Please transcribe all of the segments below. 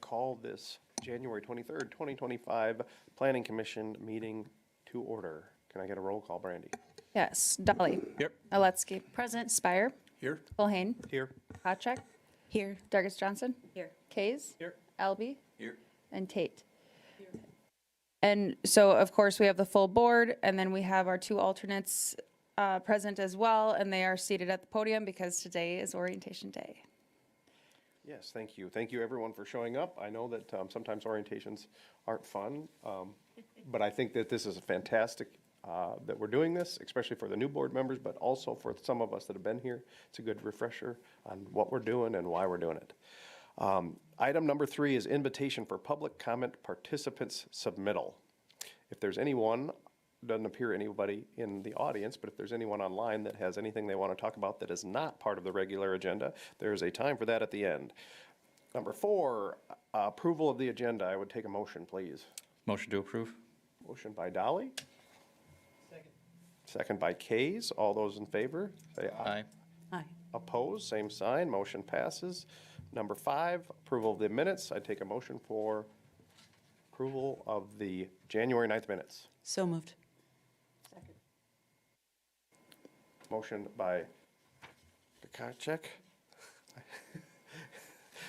call this January 23rd, 2025 Planning Commission meeting to order. Can I get a roll call, Brandy? Yes. Dolly. Here. Aletsky. Present. Spire. Here. Culhane. Here. Hotcheck. Here. Dargis Johnson. Here. Kays. Here. Albee. Here. And Tate. And so, of course, we have the full board, and then we have our two alternates present as well, and they are seated at the podium because today is orientation day. Yes, thank you. Thank you, everyone, for showing up. I know that sometimes orientations aren't fun, but I think that this is fantastic that we're doing this, especially for the new board members, but also for some of us that have been here. It's a good refresher on what we're doing and why we're doing it. Item number 3 is invitation for public comment participants submittal. If there's anyone, doesn't appear anybody in the audience, but if there's anyone online that has anything they want to talk about that is not part of the regular agenda, there's a time for that at the end. Number 4, approval of the agenda. I would take a motion, please. Motion to approve. Motion by Dolly. Second by Kays. All those in favor, say aye. Aye. Aye. Opposed, same sign. Motion passes. Number 5, approval of the minutes. I take a motion for approval of the January 9th minutes. So moved. Motion by Kachek.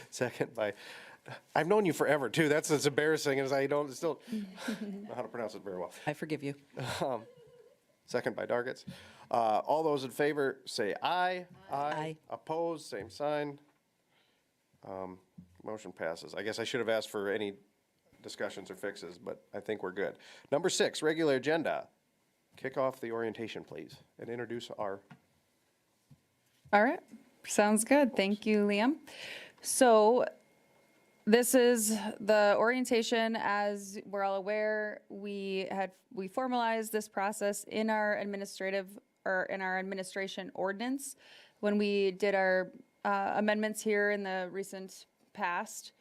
Second by, I've known you forever too. That's as embarrassing as I don't still know how to pronounce it very well. I forgive you. Second by Dargis. All those in favor say aye. Aye. Opposed, same sign. Motion passes. I guess I should have asked for any discussions or fixes, but I think we're good. Number 6, regular agenda. Kick off the orientation, please, and introduce our. All right. Sounds good. Thank you, Liam. So this is the orientation. As we're all aware, we formalized this process in our administration ordinance when we did our amendments here in the recent past.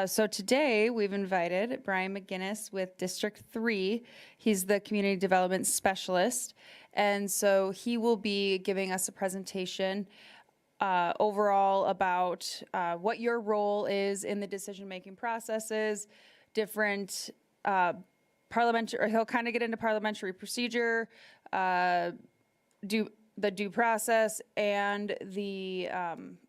So today we've invited Brian McGinnis with District 3. He's the Community Development Specialist. And so he will be giving us a presentation overall about what your role is in the decision-making processes, different parliamentary, he'll kind of get into parliamentary procedure, due process, and the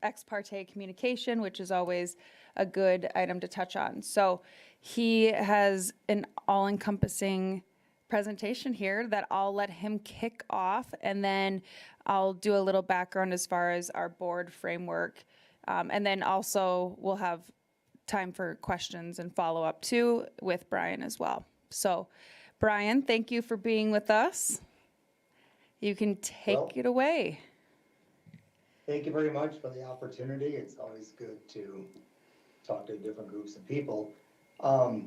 ex parte communication, which is always a good item to touch on. So he has an all-encompassing presentation here that I'll let him kick off, and then I'll do a little background as far as our board framework. And then also we'll have time for questions and follow-up too with Brian as well. So Brian, thank you for being with us. You can take it away. Thank you very much for the opportunity. It's always good to talk to different groups of people. I'll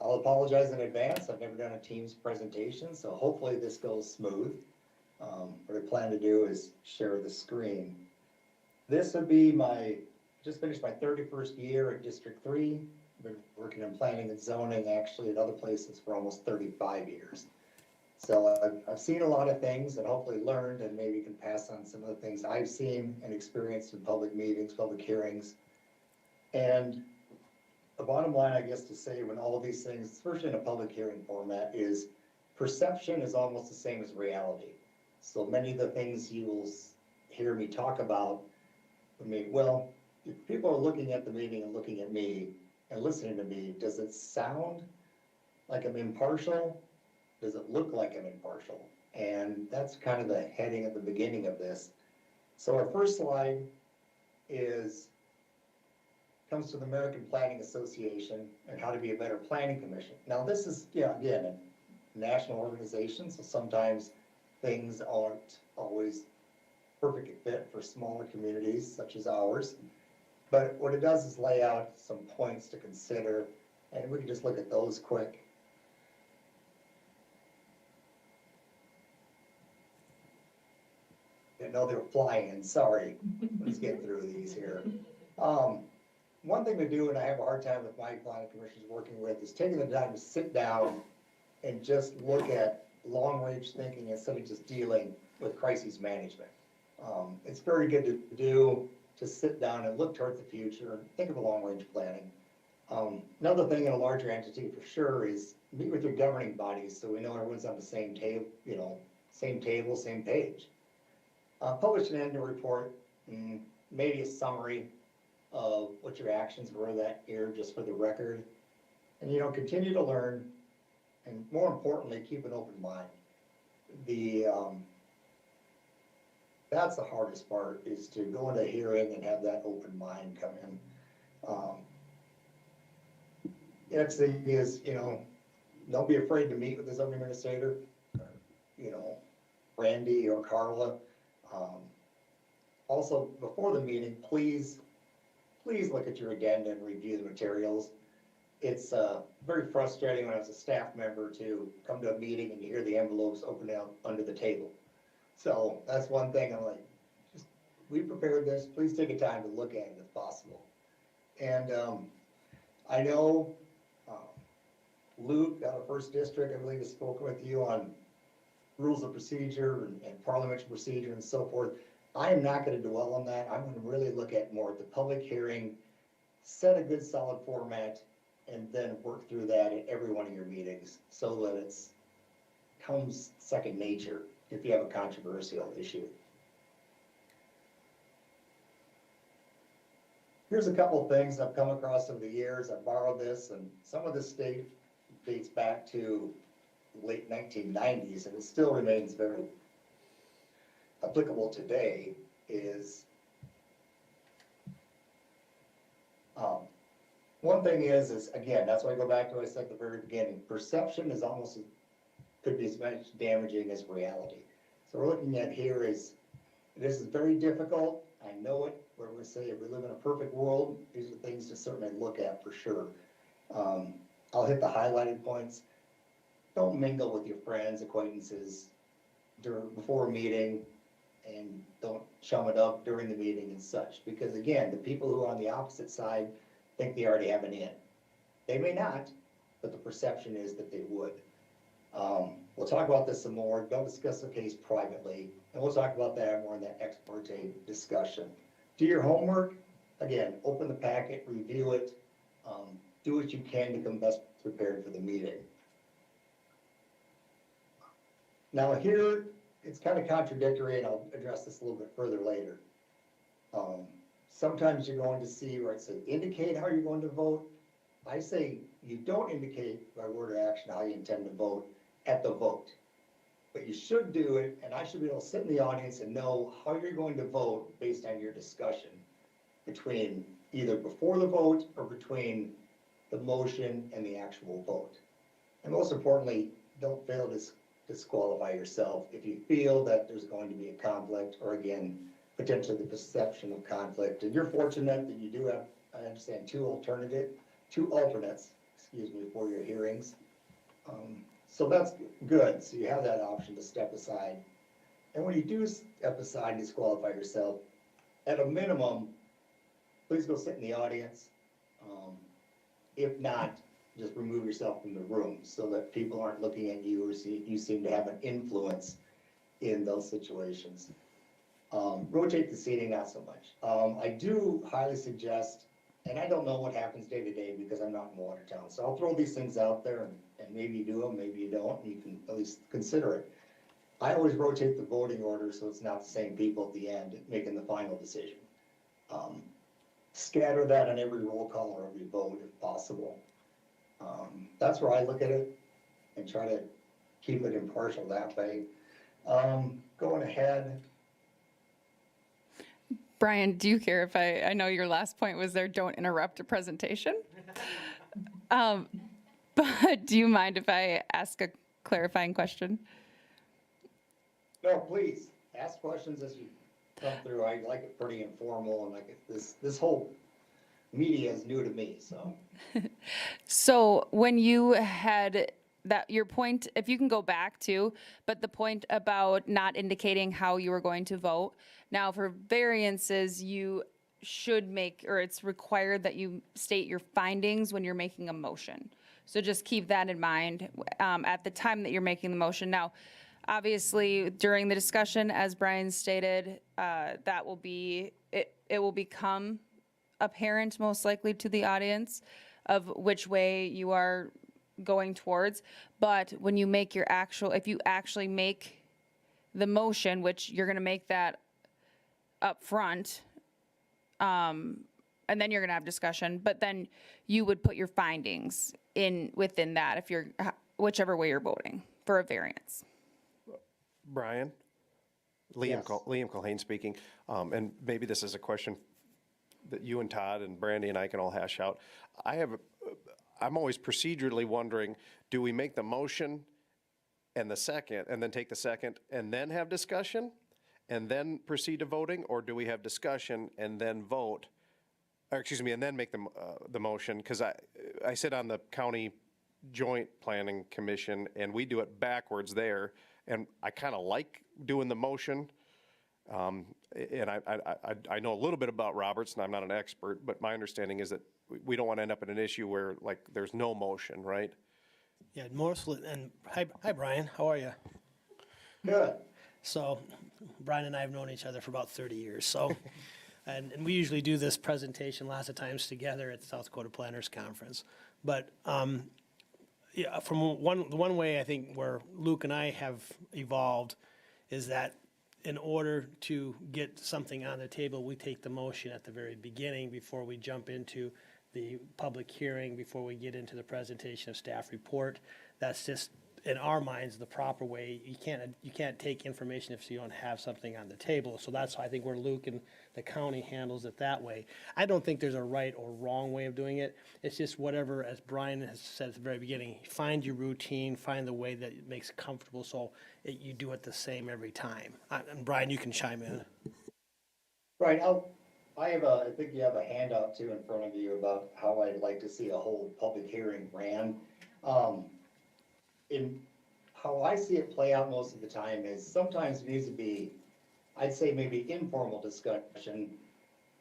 apologize in advance. I've never done a Teams presentation, so hopefully this goes smooth. What I plan to do is share the screen. This would be just finished my 31st year at District 3. I've been working in planning and zoning actually at other places for almost 35 years. So I've seen a lot of things and hopefully learned, and maybe can pass on some of the things I've seen and experienced in public meetings, public hearings. And the bottom line, I guess, to say when all of these things, especially in a public hearing format, is perception is almost the same as reality. So many of the things you will hear me talk about, well, if people are looking at the meeting and looking at me and listening to me, does it sound like I'm impartial? Does it look like I'm impartial? And that's kind of the heading at the beginning of this. So our first slide comes to the American Planning Association and how to be a better planning commission. Now this is, again, a national organization, so sometimes things aren't always perfect fit for smaller communities such as ours. But what it does is lay out some points to consider, and we can just look at those quick. Didn't know they were flying, sorry. Let's get through these here. One thing to do, and I have a hard time with my planning commissions working with, is taking the time to sit down and just look at long-range thinking instead of just dealing with crisis management. It's very good to sit down and look towards the future and think of a long-range planning. Another thing in a larger entity for sure is meet with your governing bodies, so we know everyone's on the same table, same table, same page. Publish an annual report, maybe a summary of what your actions were that year, just for the record. And, continue to learn, and more importantly, keep an open mind. That's the hardest part, is to go into a hearing and have that open mind come in. The next thing is, don't be afraid to meet with the zoning administrator, Randy or Carla. Also, before the meeting, please look at your agenda and review the materials. It's very frustrating when I was a staff member to come to a meeting and you hear the envelopes open out under the table. So that's one thing I'm like, we prepared this, please take the time to look at it if possible. And I know Luke, out of First District, I believe, has spoken with you on rules of procedure and parliamentary procedure and so forth. I am not going to dwell on that. I'm going to really look at more at the public hearing, set a good solid format, and then work through that at every one of your meetings so that it's comes second nature if you have a controversial issue. Here's a couple of things I've come across over the years. I borrowed this, and some of this dates back to late 1990s, and it still remains very applicable today. One thing is again, that's why I go back to what I said at the very beginning. Perception is could be as much damaging as reality. So we're looking at here this is very difficult. I know it. Where we say if we live in a perfect world, these are things to certainly look at for sure. I'll hit the highlighted points. Don't mingle with your friends, acquaintances before a meeting, and don't chum it up during the meeting and such. Because again, the people who are on the opposite side think they already have an in. They may not, but the perception is that they would. We'll talk about this some more. Don't discuss the case privately, and we'll talk about that more in that ex parte discussion. Do your homework. Again, open the packet, review it, do what you can to come best prepared for the meeting. Now here, it's kind of contradictory, and I'll address this a little bit further later. Sometimes you're going to see where it says indicate how you're going to vote. I say you don't indicate by word or action how you intend to vote at the vote. But you should do it, and I should be able to sit in the audience and know how you're going to vote based on your discussion between either before the vote or between the motion and the actual vote. And most importantly, don't fail to disqualify yourself if you feel that there's going to be a conflict, or again, potentially the perception of conflict. And you're fortunate that you do have, I understand, two alternates, for your hearings. So that's good. So you have that option to step aside. And when you do step aside and disqualify yourself, at a minimum, please go sit in the audience. If not, just remove yourself from the room so that people aren't looking at you or you seem to have an influence in those situations. Rotate the seating, not so much. I do highly suggest, and I don't know what happens day to day because I'm not in Watertown, so I'll throw these things out there, and maybe you do them, maybe you don't, and you can at least consider it. I always rotate the voting order so it's not the same people at the end making the final decision. Scatter that on every roll call or every vote if possible. That's where I look at it and try to keep it impartial that way. Going ahead. Brian, do you care if I know your last point was there, don't interrupt a presentation? But do you mind if I ask a clarifying question? No, please, ask questions as you come through. I like it pretty informal, and like this whole media is new to me, so. So when you had your point, if you can go back to, but the point about not indicating how you were going to vote. Now for variances, you should make, or it's required that you state your findings when you're making a motion. So just keep that in mind at the time that you're making the motion. Now, obviously, during the discussion, as Brian stated, that will be, it will become apparent most likely to the audience of which way you are going towards. But when you make your actual, if you actually make the motion, which you're going to make that up front, and then you're going to have discussion, but then you would put your findings in within that if you're whichever way you're voting for a variance. Brian? Yes. Liam Culhane speaking, and maybe this is a question that you and Todd and Brandy and I can all hash out. I'm always procedurally wondering, do we make the motion and the second, and then take the second, and then have discussion, and then proceed to voting, or do we have discussion and then vote? Or excuse me, and then make the motion, because I sit on the county joint planning commission, and we do it backwards there, and I kind of like doing the motion. And I know a little bit about Roberts, and I'm not an expert, but my understanding is that we don't want to end up in an issue where, like, there's no motion, right? Yeah, mostly, and hi Brian, how are you? Good. So, Brian and I have known each other for about 30 years, so, and we usually do this presentation lots of times together at the South Dakota Planners Conference. But, yeah, from the one way I think where Luke and I have evolved is that in order to get something on the table, we take the motion at the very beginning before we jump into the public hearing, before we get into the presentation of staff report. That's just, in our minds, the proper way. You can't take information if you don't have something on the table. So that's why I think where Luke and the county handles it that way. I don't think there's a right or wrong way of doing it. It's just whatever, as Brian has said at the very beginning, find your routine, find the way that it makes comfortable so you do it the same every time. And Brian, you can chime in. Right, I think you have a handout too in front of you about how I'd like to see a whole public hearing ran. In how I see it play out most of the time is sometimes it needs to be, I'd say maybe informal discussion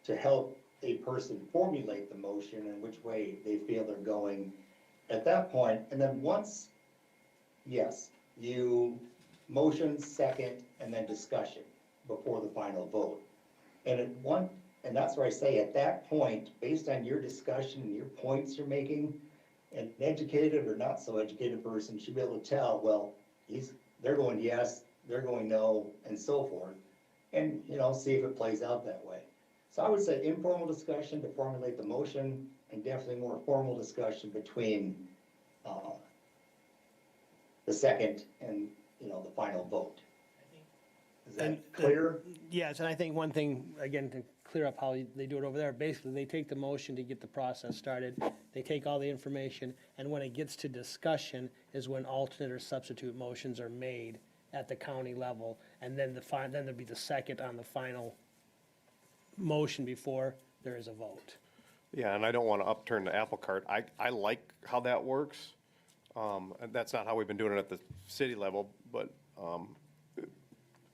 to help a person formulate the motion and which way they feel they're going at that point. And then once, yes, you motion, second, and then discussion before the final vote. And that's where I say at that point, based on your discussion and your points you're making, an educated or not so educated person should be able to tell, well, they're going yes, they're going no, and so forth. And, see if it plays out that way. So I would say informal discussion to formulate the motion, and definitely more formal discussion between the second and, the final vote. Is that clear? Yes, and I think one thing, again, to clear up how they do it over there, basically, they take the motion to get the process started, they take all the information, and when it gets to discussion is when alternate or substitute motions are made at the county level, and then then there'll be the second on the final motion before there is a vote. Yeah, and I don't want to upturn the apple cart. I like how that works. And that's not how we've been doing it at the city level, but,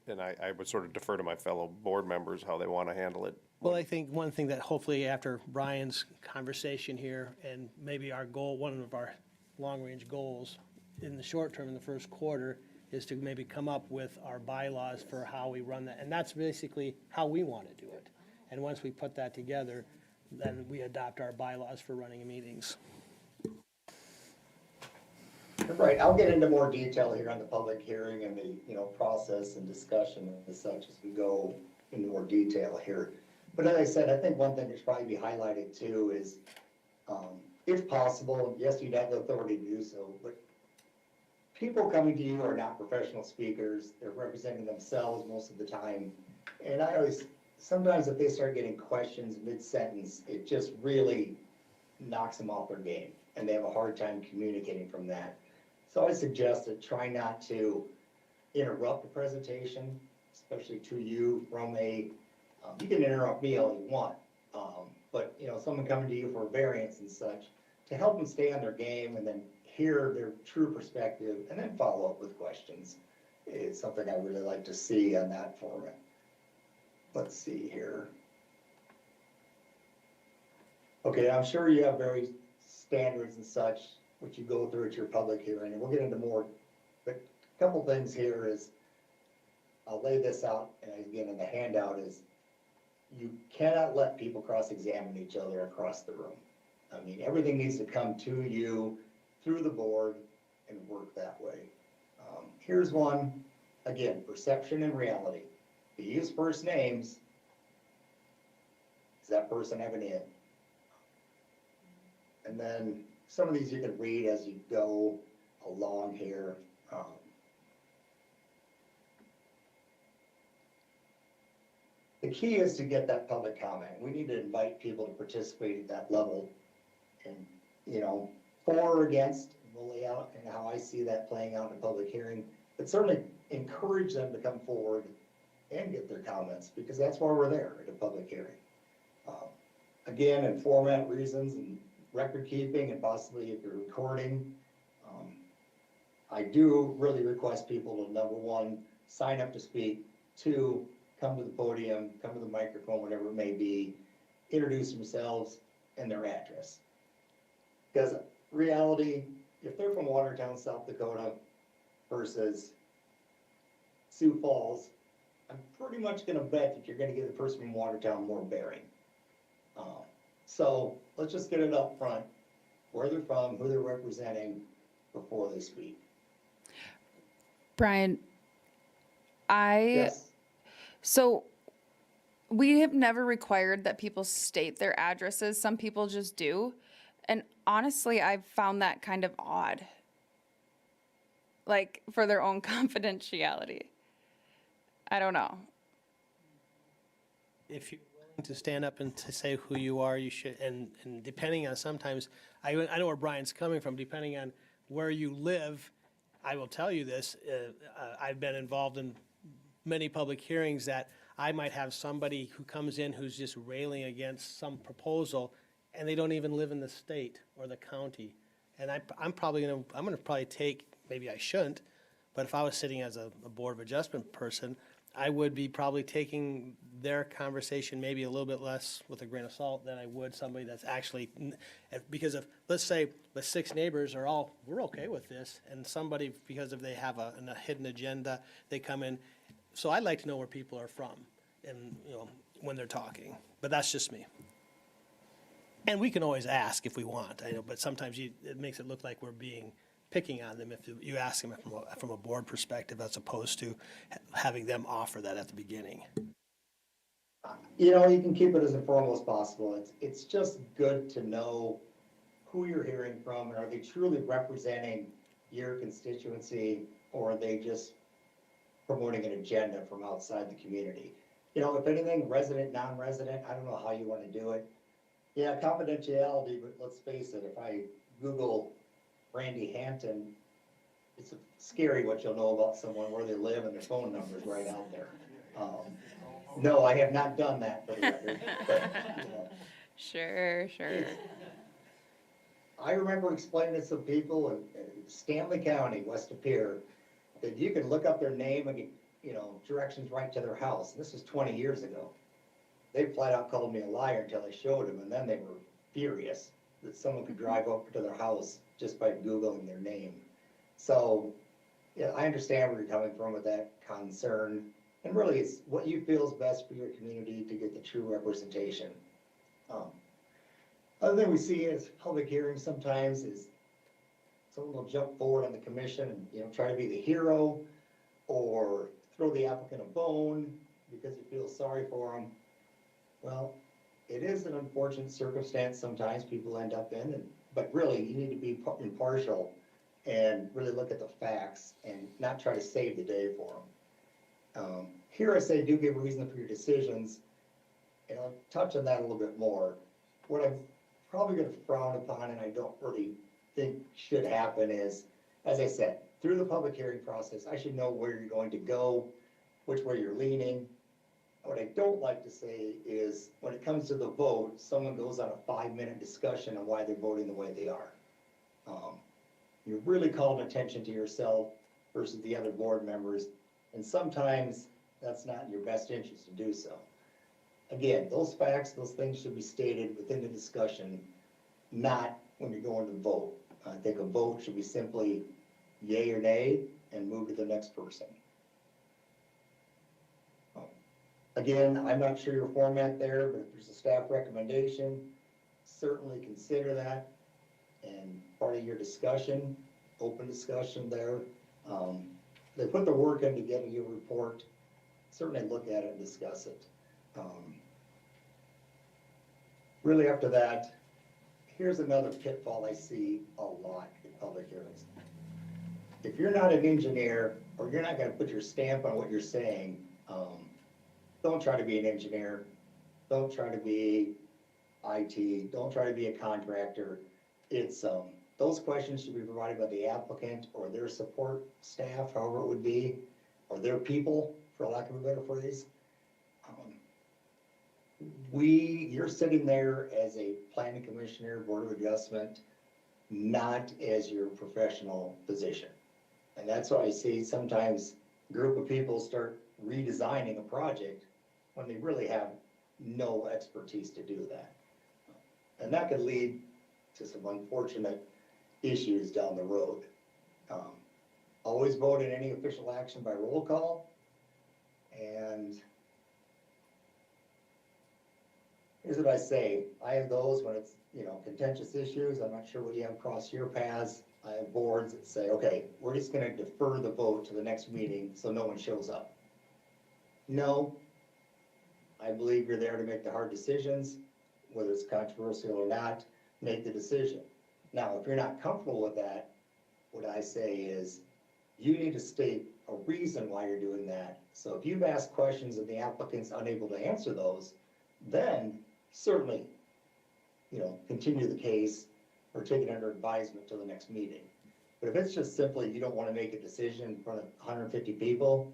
and I would sort of defer to my fellow board members how they want to handle it. Well, I think one thing that hopefully after Brian's conversation here, and maybe our goal, one of our long-range goals in the short term, in the first quarter, is to maybe come up with our bylaws for how we run that. And that's basically how we want to do it. And once we put that together, then we adopt our bylaws for running meetings. Right, I'll get into more detail here on the public hearing and the, process and discussion and such as we go into more detail here. But as I said, I think one thing that should probably be highlighted too is, if possible, yes, you'd have the authority to do so, but people coming to you are not professional speakers. They're representing themselves most of the time. And sometimes if they start getting questions mid-sentence, it just really knocks them off their game and they have a hard time communicating from that. So I suggest that try not to interrupt the presentation, especially to you from you can interrupt me all you want. But someone coming to you for a variance and such, to help them stay on their game and then hear their true perspective and then follow up with questions is something I really like to see on that format. Let's see here. Okay, I'm sure you have very standards and such, which you go through at your public hearing, and we'll get into more. But a couple things here is, I'll lay this out, and again, in the handout is, you cannot let people cross-examine each other across the room. I mean, everything needs to come to you through the board and work that way. Here's one, again, perception and reality. If you use first names, does that person have an in? And then some of these you can read as you go along here. The key is to get that public comment. We need to invite people to participate at that level. And, you know, for or against, we'll lay out and how I see that playing out in a public hearing, but certainly encourage them to come forward and get their comments, because that's why we're there at a public hearing. Again, in format reasons and record keeping, and possibly if you're recording, I do really request people to, number one, sign up to speak, two, come to the podium, come to the microphone, whatever it may be, introduce themselves and their address. Because reality, if they're from Watertown, South Dakota versus Sioux Falls, I'm pretty much gonna bet that you're gonna give the person from Watertown more bearing. So let's just get it up front, where they're from, who they're representing before they speak. Brian, Yes, so we have never required that people state their addresses. Some people just do. And honestly, I've found that kind of odd. Like for their own confidentiality. I don't know. If you're willing to stand up and to say who you are, you should, and depending on sometimes, I know where Brian's coming from, depending on where you live, I will tell you this, I've been involved in many public hearings that I might have somebody who comes in who's just railing against some proposal, and they don't even live in the state or the county. And I'm gonna probably take, maybe I shouldn't, but if I was sitting as a Board of Adjustment person, I would be probably taking their conversation maybe a little bit less with a grain of salt than I would somebody that's actually, because if, let's say, the 6 neighbors are all, we're okay with this, and somebody, because if they have a hidden agenda, they come in. So I'd like to know where people are from, and, you know, when they're talking, but that's just me. And we can always ask if we want, I know, but sometimes it makes it look like we're picking on them if you ask them from a board perspective, as opposed to having them offer that at the beginning. you know, you can keep it as informal as possible. It's just good to know who you're hearing from, and are they truly representing your constituency, or are they just promoting an agenda from outside the community? You know, if anything, resident, non-resident, I don't know how you want to do it. Yeah, confidentiality, but let's face it, if I Google Randy Hampton, it's scary what you'll know about someone, where they live, and their phone number's right out there. No, I have not done that for the record, but, you know. Sure. I remember explaining to some people in Stanley County, west of Pierre, that you can look up their name and get, you know, directions right to their house. This was 20 years ago. They flat out called me a liar until I showed them, and then they were furious that someone could drive up to their house just by Googling their name. So, yeah, I understand where you're coming from with that concern. And really, it's what you feel is best for your community to get the true representation. Other thing we see is public hearings sometimes is someone will jump forward on the commission and, you know, try to be the hero, or throw the applicant a bone because you feel sorry for them. Well, it is an unfortunate circumstance sometimes people end up in, but really you need to be impartial and really look at the facts and not try to save the day for them. Here I say do give reason for your decisions, and I'll touch on that a little bit more. What I'm probably going to frown upon, and I don't really think should happen, is, as I said, through the public hearing process, I should know where you're going to go, which way you're leaning. What I don't like to say is, when it comes to the vote, someone goes on a 5-minute discussion on why they're voting the way they are. You're really calling attention to yourself versus the other board members, and sometimes that's not in your best interest to do so. Again, those facts, those things should be stated within the discussion, not when you're going to vote. I think a vote should be simply yay or nay and move to the next person. Again, I'm not sure your format there, but if there's a staff recommendation, certainly consider that. And part of your discussion, open discussion there, they put the work in to get you a report, certainly look at it and discuss it. Really after that, here's another pitfall I see a lot in public hearings. If you're not an engineer, or you're not gonna put your stamp on what you're saying, don't try to be an engineer, don't try to be IT, don't try to be a contractor. It's, those questions should be provided by the applicant or their support staff, however it would be, or their people, for lack of a better phrase. You're sitting there as a planning commissioner, board of adjustment, not as your professional position. And that's why I see sometimes a group of people start redesigning a project when they really have no expertise to do that. And that could lead to some unfortunate issues down the road. Always vote in any official action by roll call. And here's what I say, I have those when it's, contentious issues, I'm not sure what you have across your paths. I have boards that say, okay, we're just gonna defer the vote to the next meeting so no one shows up. No, I believe you're there to make the hard decisions, whether it's controversial or not, make the decision. Now, if you're not comfortable with that, what I say is, you need to state a reason why you're doing that. So if you've asked questions and the applicant's unable to answer those, then certainly, continue the case or take it under advisement till the next meeting. But if it's just simply you don't want to make a decision in front of 150 people,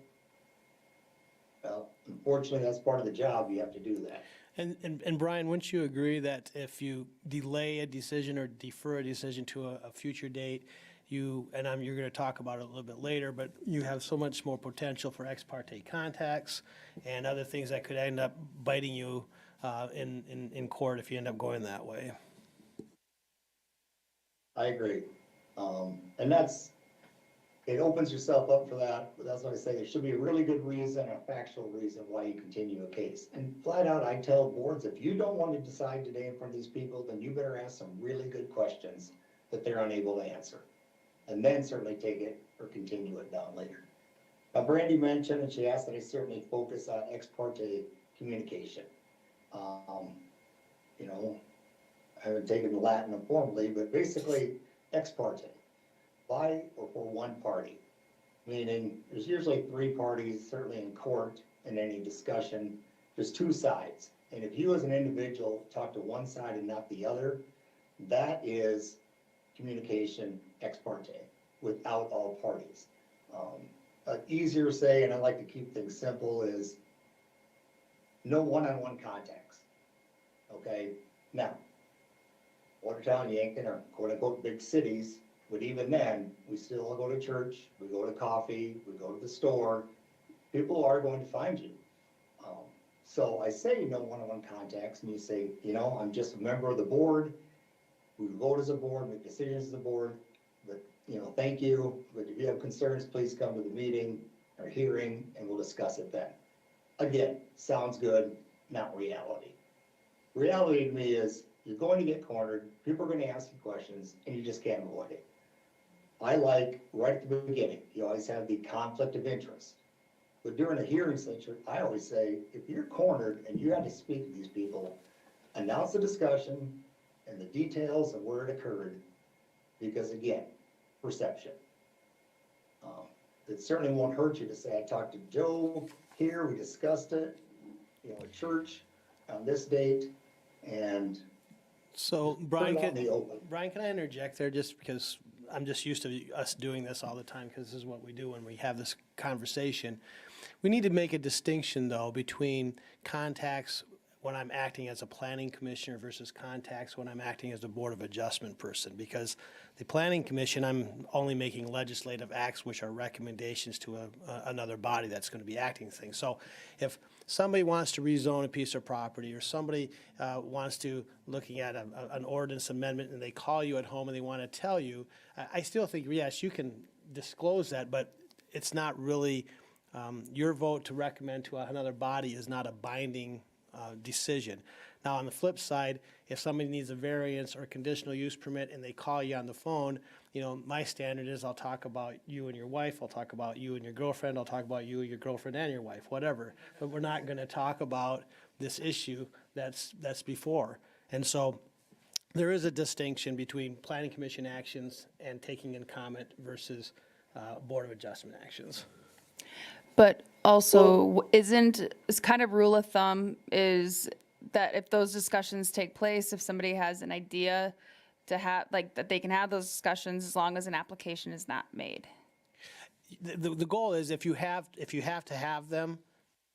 well, unfortunately, that's part of the job. You have to do that. And Brian, wouldn't you agree that if you delay a decision or defer a decision to a future date, you're going to talk about it a little bit later, but you have so much more potential for ex parte contacts and other things that could end up biting you in court if you end up going that way? I agree. And it opens yourself up for that. But that's why I say there should be a really good reason, a factual reason why you continue a case. And flat out, I tell boards, if you don't want to decide today in front of these people, then you better ask some really good questions that they're unable to answer. And then certainly take it or continue it down later. Now, Brandy mentioned, and she asked that I certainly focus on ex parte communication. I haven't taken the Latin formally, but basically ex parte, by or for one party. Meaning, there's usually three parties, certainly in court, in any discussion, there's two sides. And if you as an individual talk to one side and not the other, that is communication ex parte, without all parties. Easier to say, and I like to keep things simple, is no one-on-one contacts. Okay, now, Watertown, Yankton are quote-unquote big cities, but even then, we still go to church, we go to coffee, we go to the store. People are going to find you. So I say no one-on-one contacts, and you say, I'm just a member of the board. We vote as a board, make decisions as a board, but, thank you. But if you have concerns, please come to the meeting or hearing, and we'll discuss it then. Again, sounds good, not reality. Reality to me is you're going to get cornered, people are going to ask you questions, and you just can't avoid it. I like, right at the beginning, you always have the conflict of interest. But during a hearing session, I always say, if you're cornered and you have to speak to these people, announce the discussion and the details of where it occurred, because again, perception. It certainly won't hurt you to say, I talked to Joe here, we discussed it, at church on this date, and So put it out in the open. Brian, can I interject there just because I'm just used to us doing this all the time because this is what we do when we have this conversation. We need to make a distinction though between contacts when I'm acting as a planning commissioner versus contacts when I'm acting as a board of adjustment person, because the planning commission, I'm only making legislative acts which are recommendations to another body that's going to be acting things. So if somebody wants to rezone a piece of property, or somebody wants to, looking at an ordinance amendment, and they call you at home and they want to tell you, I still think, yes, you can disclose that, but it's not really, your vote to recommend to another body is not a binding decision. Now, on the flip side, if somebody needs a variance or conditional use permit and they call you on the phone, you know, my standard is I'll talk about you and your wife, I'll talk about you and your girlfriend, I'll talk about you, your girlfriend and your wife, whatever. But we're not gonna talk about this issue that's before. And so there is a distinction between planning commission actions and taking in comment versus Board of Adjustment actions. But also, isn't, it's kind of rule of thumb is that if those discussions take place, if somebody has an idea to have, like, that they can have those discussions as long as an application is not made. The goal is if you have to have them,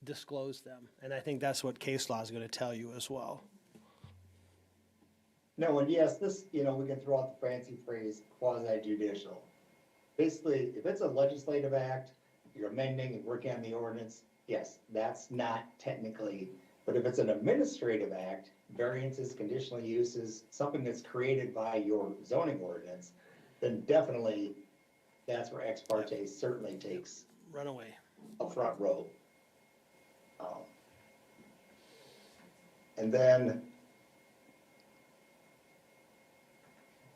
disclose them. And I think that's what case law is going to tell you as well. No, and yes, this, you know, we can throw out the fancy phrase quasi judicial. Basically, if it's a legislative act, you're amending and working on the ordinance, yes, that's not technically, but if it's an administrative act, variances, conditional uses, something that's created by your zoning ordinance, then definitely that's where ex parte certainly takes Run away. a front row. And then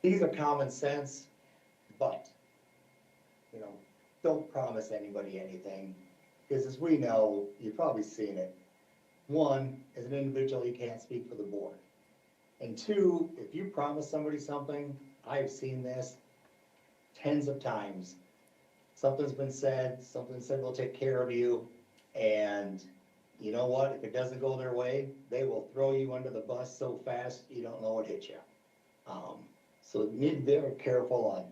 these are common sense, but, you know, don't promise anybody anything, because as we know, you've probably seen it. One, as an individual, you can't speak for the board. And two, if you promise somebody something, I've seen this tens of times. Something said we'll take care of you, and you know what, if it doesn't go their way, they will throw you under the bus so fast, you don't know what hit you. So you need to be very careful on,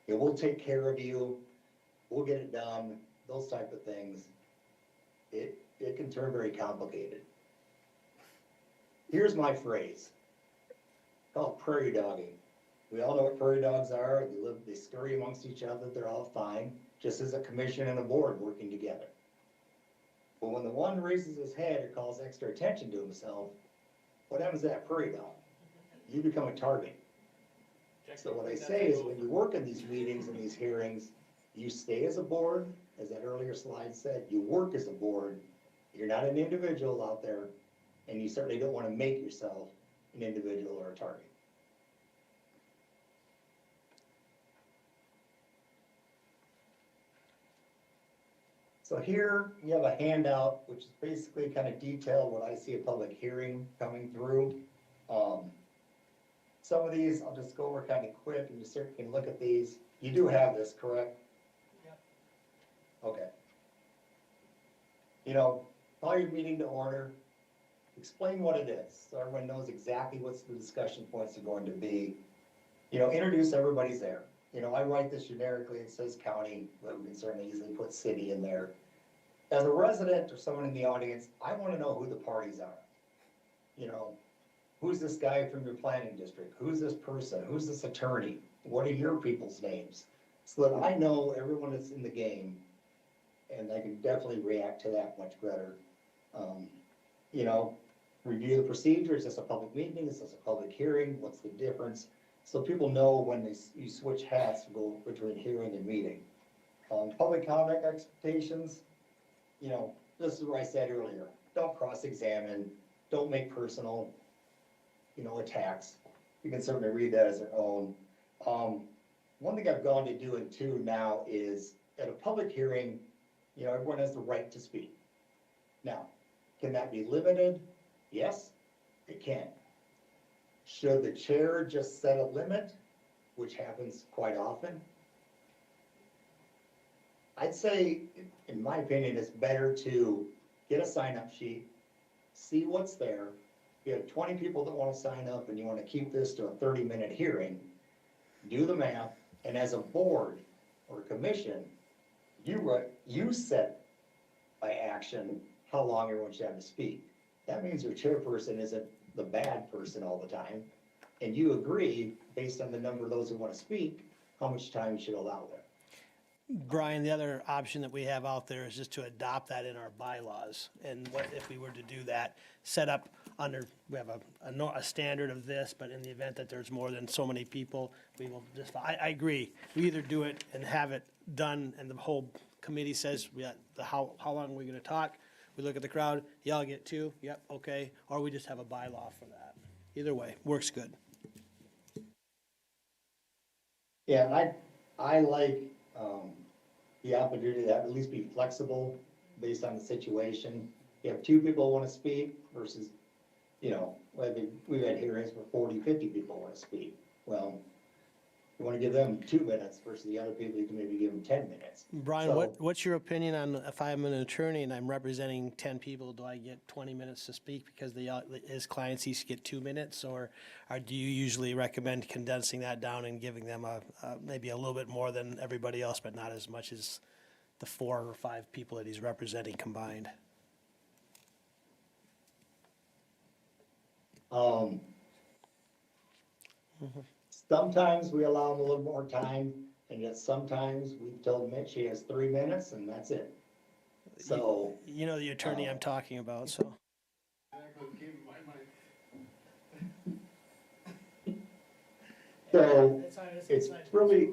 you know, we'll take care of you, we'll get it done, those type of things. It can turn very complicated. Here's my phrase, called prairie dogging. We all know what prairie dogs are, they scurry amongst each other, they're all fine, just as a commission and a board working together. But when the one raises his head or calls extra attention to himself, what happens to that prairie dog? You become a target. So what I say is when you work in these meetings and these hearings, you stay as a board, as that earlier slide said, you work as a board. You're not an individual out there, and you certainly don't want to make yourself an individual or a target. So here you have a handout, which is basically kind of detailed what I see a public hearing coming through. Some of these, I'll just go over kind of quick, and you certainly can look at these. You do have this, correct? Yep. Okay. You know, call your meeting to order, explain what it is, so everyone knows exactly what the discussion points are going to be. You know, introduce everybody's there. You know, I write this generically, it says county, but we can certainly easily put city in there. As a resident or someone in the audience, I want to know who the parties are. You know, who's this guy from your planning district? Who's this person? Who's this attorney? What are your people's names? So that I know everyone that's in the game, and I can definitely react to that much better. You know, review the procedure. Is this a public meeting? Is this a public hearing? What's the difference? So people know when you switch hats, go between hearing and meeting. Public comment expectations, you know, this is what I said earlier. Don't cross-examine, don't make personal, you know, attacks. You can certainly read that as their own. One thing I've gone to doing too now is at a public hearing, you know, everyone has the right to speak. Now, can that be limited? Yes, it can. Should the chair just set a limit, which happens quite often? I'd say, in my opinion, it's better to get a sign-up sheet, see what's there. If you have 20 people that want to sign up and you want to keep this to a 30-minute hearing, do the math, and as a board or commission, you set by action how long everyone should have to speak. That means your chairperson isn't the bad person all the time, and you agree, based on the number of those who want to speak, how much time you should allow them. Brian, the other option that we have out there is just to adopt that in our bylaws. And what if we were to do that, set up under, we have a standard of this, but in the event that there's more than so many people, we will just, I agree. We either do it and have it done and the whole committee says, how long are we gonna talk? we look at the crowd, y'all get 2, yep, okay, or we just have a bylaw for that. Either way, works good. Yeah, and I like, the opportunity to at least be flexible based on the situation. You have 2 people want to speak versus, you know, we've had hearings where 40, 50 people want to speak. Well, you want to give them 2 minutes versus the other people, you can maybe give them 10 minutes. Brian, So- what's your opinion on if I'm an attorney and I'm representing 10 people, do I get 20 minutes to speak because his clients each get 2 minutes? Or do you usually recommend condensing that down and giving them maybe a little bit more than everybody else, but not as much as the 4 or 5 people that he's representing combined? Sometimes we allow them a little more time, and yet sometimes we've told Mitch she has 3 minutes and that's it. So, You know the attorney I'm talking about, so. so it's really,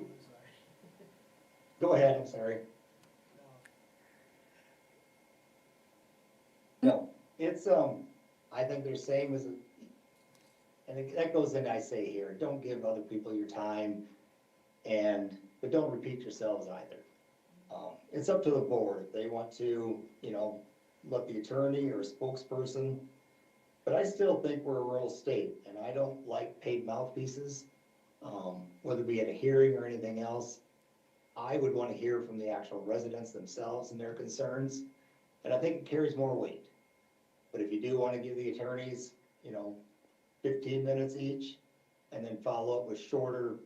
go ahead, I'm sorry. No, it's, I think they're same as, that goes in, I say here, don't give other people your time but don't repeat yourselves either. It's up to the board, if they want to, you know, let the attorney or spokesperson, but I still think we're a rural state, and I don't like paid mouthpieces, whether it be at a hearing or anything else. I would want to hear from the actual residents themselves and their concerns, and I think it carries more weight. But if you do want to give the attorneys, you know, 15 minutes each, and then follow up with shorter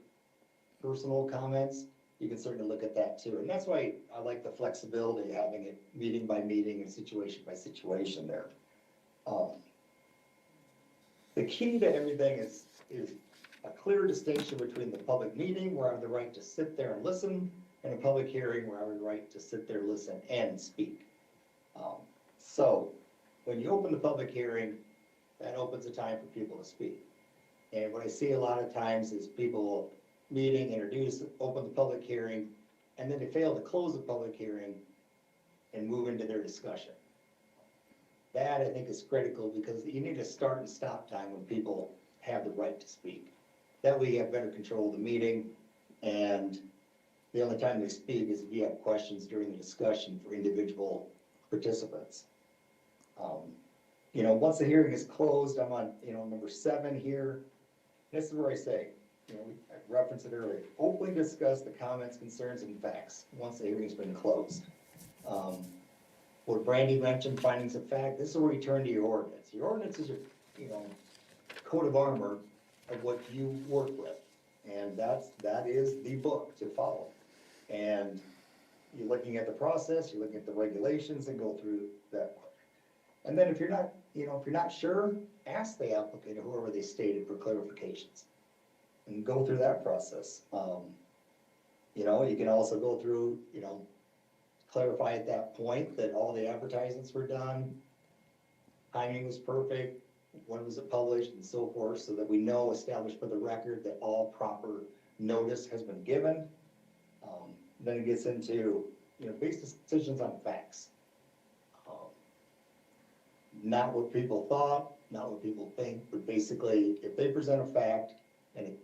personal comments, you can certainly look at that too. And that's why I like the flexibility of having it meeting by meeting and situation by situation there. The key to everything is a clear distinction between the public meeting, where I have the right to sit there and listen, and a public hearing, where I have the right to sit there, listen, and speak. So when you open the public hearing, that opens the time for people to speak. And what I see a lot of times is people meeting, introduce, open the public hearing, and then they fail to close the public hearing and move into their discussion. That, I think, is critical because you need a start and stop time when people have the right to speak. That way you have better control of the meeting, and the only time they speak is if you have questions during the discussion for individual participants. You know, once the hearing is closed, I'm on, you know, number 7 here. This is where I say, you know, I referenced it earlier, openly discuss the comments, concerns, and facts once the hearing's been closed. What Brandy mentioned, findings of fact, this is where you turn to your ordinance. Your ordinance is your, you know, coat of armor of what you work with. And that is the book to follow. And you're looking at the process, you're looking at the regulations, and go through that. And then if you're not, you know, if you're not sure, ask the applicant or whoever they stated for clarifications. And go through that process. You know, you can also go through, you know, clarify at that point that all the advertisements were done, timing was perfect, when was it published, and so forth, so that we know, establish for the record that all proper notice has been given. Then it gets into, you know, base decisions on facts. Not what people thought, not what people think, but basically, if they present a fact and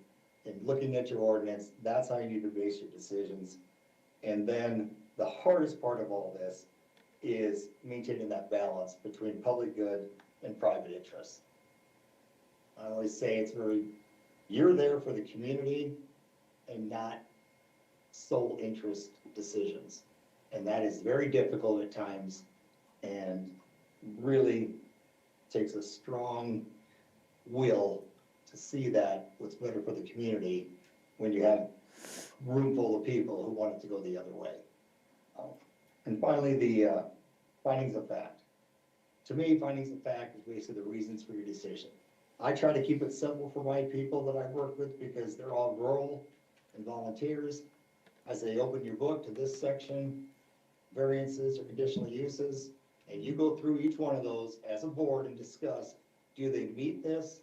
looking at your ordinance, that's how you need to base your decisions. And then the hardest part of all this is maintaining that balance between public good and private interest. I always say you're there for the community and not sole interest decisions. And that is very difficult at times and really takes a strong will to see that what's better for the community when you have a room full of people who want it to go the other way. And finally, the findings of fact. To me, findings of fact is basically the reasons for your decision. I try to keep it simple for my people that I work with because they're all rural and volunteers. I say, open your book to this section, variances or conditional uses, and you go through each one of those as a board and discuss, do they meet this?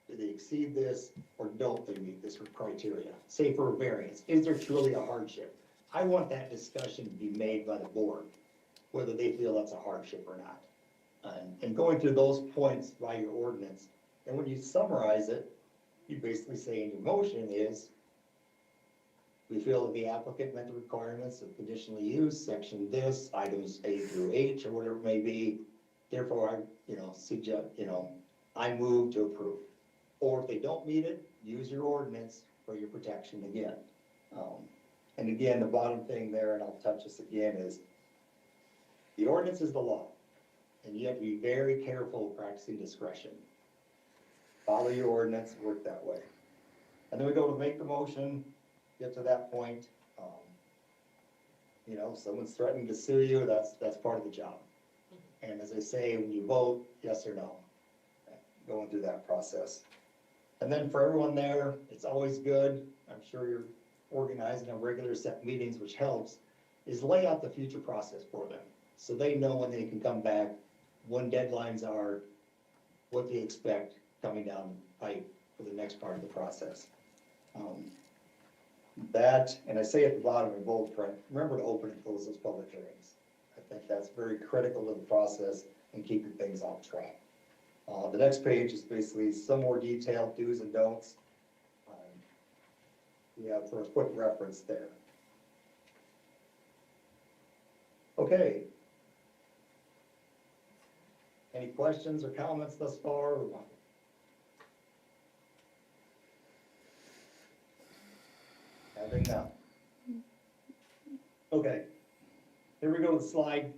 Do they exceed this, or don't they meet this criteria? Say for a variance, is there truly a hardship? I want that discussion to be made by the board. whether they feel that's a hardship or not. And going through those points by your ordinance, and when you summarize it, you basically say in your motion is, we feel that the applicant met the requirements of conditional use, section this, items A through H, or whatever it may be. Therefore, I, suggest, I move to approve. Or if they don't meet it, use your ordinance for your protection again. And again, the bottom thing there, and I'll touch this again, is the ordinance is the law. And you have to be very careful practicing discretion. Follow your ordinance, work that way. And then we go to make the motion, get to that point. Someone's threatening to sue you, that's part of the job. And as I say, when you vote, yes or no, going through that process. And then for everyone there, it's always good, I'm sure you're organizing a regular set meetings, which helps, is lay out the future process for them. So they know when they can come back, when deadlines are, what they expect coming down the pipe for the next part of the process. That, and I say at the bottom in bold print, remember to open and close those public hearings. I think that's very critical to the process and keeping things on track. The next page is basically some more detailed do's and don'ts. For a quick reference there. Okay. Any questions or comments thus far? Having none. Okay. Here we go to the slide.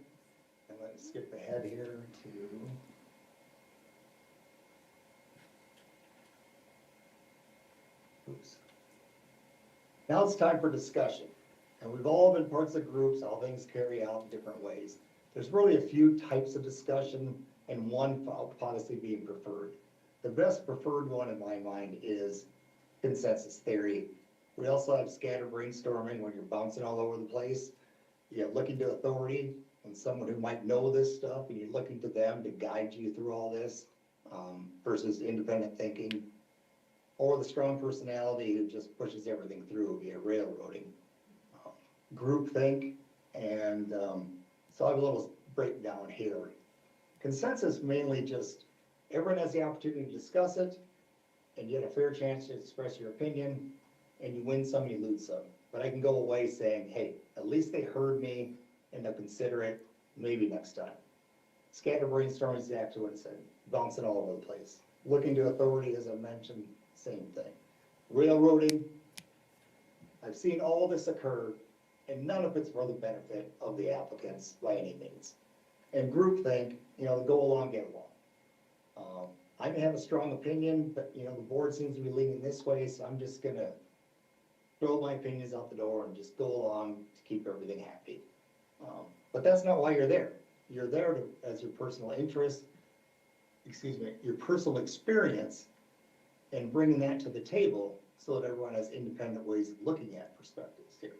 And let's skip ahead here to. Oops. Now it's time for discussion. And we've all been parts of groups, how things carry out in different ways. There's really a few types of discussion and one policy being preferred. The best preferred one in my mind is consensus theory. We also have scatter brainstorming when you're bouncing all over the place. You're looking to authority and someone who might know this stuff, and you're looking to them to guide you through all this, versus independent thinking. Or the strong personality who just pushes everything through via railroading. Groupthink, and so I have a little breakdown here. Consensus mainly just, everyone has the opportunity to discuss it, and you get a fair chance to express your opinion, and you win some, you lose some. But I can go away saying, hey, at least they heard me, and they'll consider it, maybe next time. Scatter brainstorming is exactly what it said, bouncing all over the place. Looking to authority, as I mentioned, same thing. Railroading, I've seen all this occur, and none of it's for the benefit of the applicants by any means. And groupthink, go along, get along. I may have a strong opinion, but the board seems to be leaning this way, so I'm just gonna throw my opinions out the door and just go along to keep everything happy. But that's not why you're there. You're there as your personal interest, your personal experience, and bringing that to the table so that everyone has independent ways of looking at perspectives here.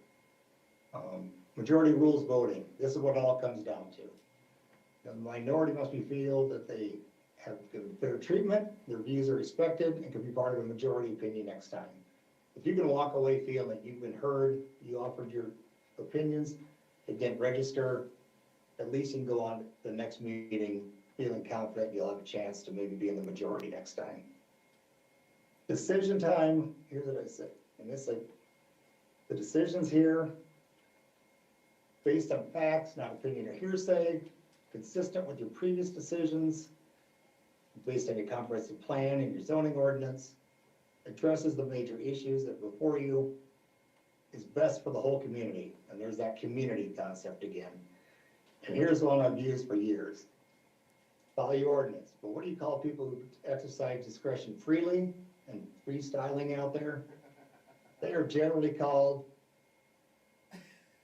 Majority rules voting, this is what it all comes down to. The minority must feel that they have given fair treatment, their views are respected, and can be part of a majority opinion next time. If you can walk away feeling that you've been heard, you offered your opinions, it didn't register, at least you can go on to the next meeting feeling confident you'll have a chance to maybe be in the majority next time. Decision time, here's what I say, and this, the decisions here, based on facts, not opinion or hearsay, consistent with your previous decisions, based on your comprehensive plan and your zoning ordinance, addresses the major issues that are before you, is best for the whole community. And there's that community concept again. And here's one I've used for years. Follow your ordinance. But what do you call people who exercise discretion freely and freestyling out there? They are generally called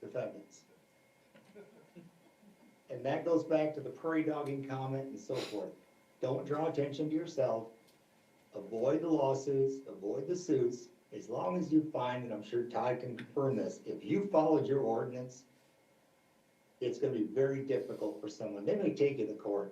defendants. And that goes back to the prairie dogging comment and so forth. Don't draw attention to yourself. Avoid the lawsuits, avoid the suits, as long as you find, and I'm sure Todd can confirm this, if you followed your ordinance, it's gonna be very difficult for someone. They may take you to court.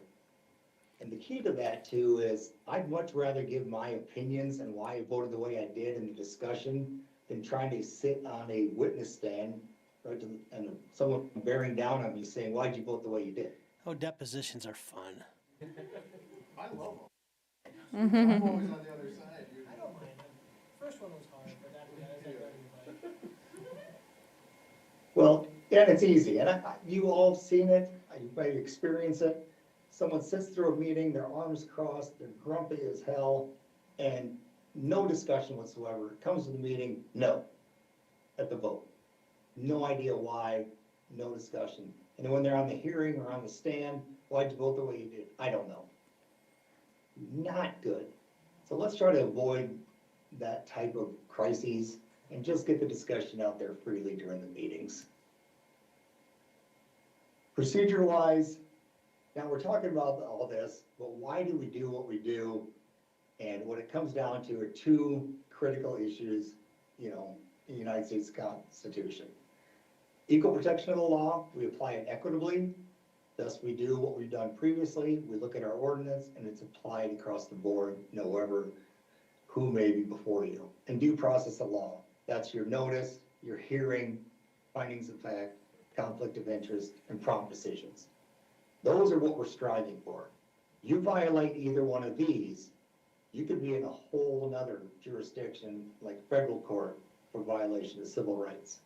And the key to that too is, I'd much rather give my opinions and why I voted the way I did in the discussion than trying to sit on a witness stand right, and someone bearing down on me saying, why'd you vote the way you did? Oh, depositions are fun. I love them. I'm always on the other side. I don't mind them. First one was hard, but that, Well, and it's easy, and you all have seen it, you may experience it. Someone sits through a meeting, their arms crossed, they're grumpy as hell, and no discussion whatsoever. Comes to the meeting, no, at the vote. No idea why, no discussion. And then when they're on the hearing or on the stand, why'd you vote the way you did? I don't know. Not good. So let's try to avoid that type of crises and just get the discussion out there freely during the meetings. Procedure-wise, now we're talking about all this, but why do we do what we do? And what it comes down to are two critical issues, you know, in the United States Constitution. Equal protection of the law, we apply it equitably. Thus, we do what we've done previously. We look at our ordinance and it's applied across the board, however, who may be before you. And due process of law, that's your notice, your hearing, findings of fact, conflict of interest, and prompt decisions. Those are what we're striving for. You violate either one of these, you could be in a whole nother jurisdiction like federal court for violation of civil rights.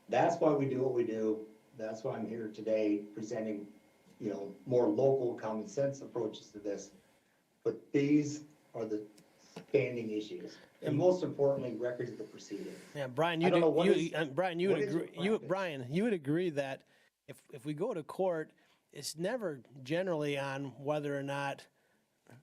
That's why we do what we do. That's why I'm here today presenting, you know, more local common sense approaches to this. But these are the standing issues. And most importantly, records of the proceeding. Yeah, Brian, I don't know what Brian, you what would is your agree. You would agree that if we go to court, it's never generally on whether or not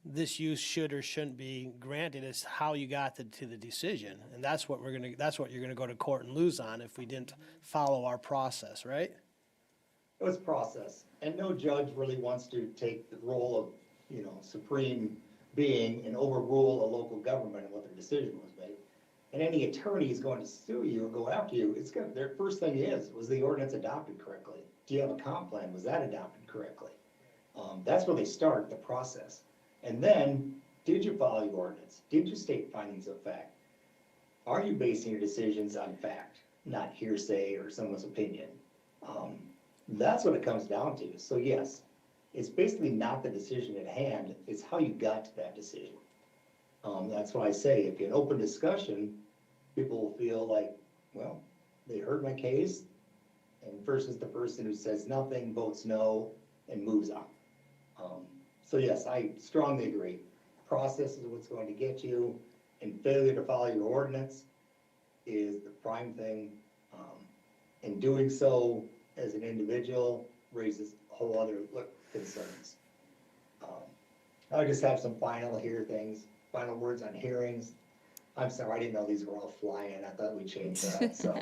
this use should or shouldn't be granted. It's how you got to the decision, and that's what you're gonna go to court and lose on if we didn't follow our process, right? It was process, and no judge really wants to take the role of, you know, supreme being and overrule a local government and what their decision was made. And any attorney is going to sue you or go after you, their first thing was the ordinance adopted correctly? Do you have a comp plan? Was that adopted correctly? That's where they start the process. And then, did you follow your ordinance? Did you state findings of fact? Are you basing your decisions on fact, not hearsay or someone's opinion? That's what it comes down to. So yes, it's basically not the decision at hand, it's how you got to that decision. That's why I say, if you have an open discussion, people will feel like, well, they heard my case, and versus the person who says nothing, votes no, and moves on. So yes, I strongly agree. Process is what's going to get you, and failure to follow your ordinance is the prime thing. And doing so as an individual raises a whole other concerns. I just have some final words on hearings. I'm sorry, I didn't know these were all flying. I thought we changed that, so.